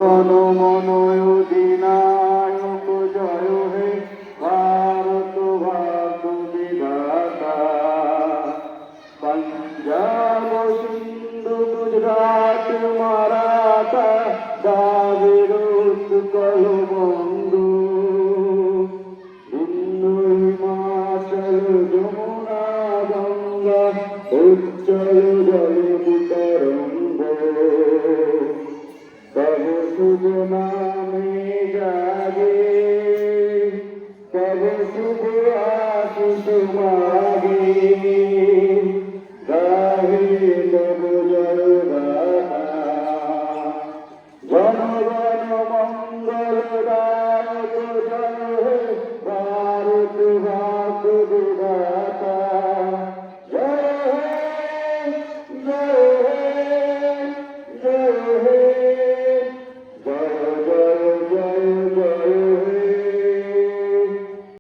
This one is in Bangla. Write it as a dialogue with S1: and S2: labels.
S1: জনমনয় অধিনায়ক জয় হে ভারত ভাগ্য বিধাতা। পঞ্জাব সিন্ধু গুজরাট মারাঠা দ্রাবিড় উৎকল বঙ্গ, সিন্ধু হিমাচল যমুনা গঙ্গা উচ্চল জলে বিতরঙ্গ। তব শুভ নামে জাগে, তব শুভ আশিস মাগে।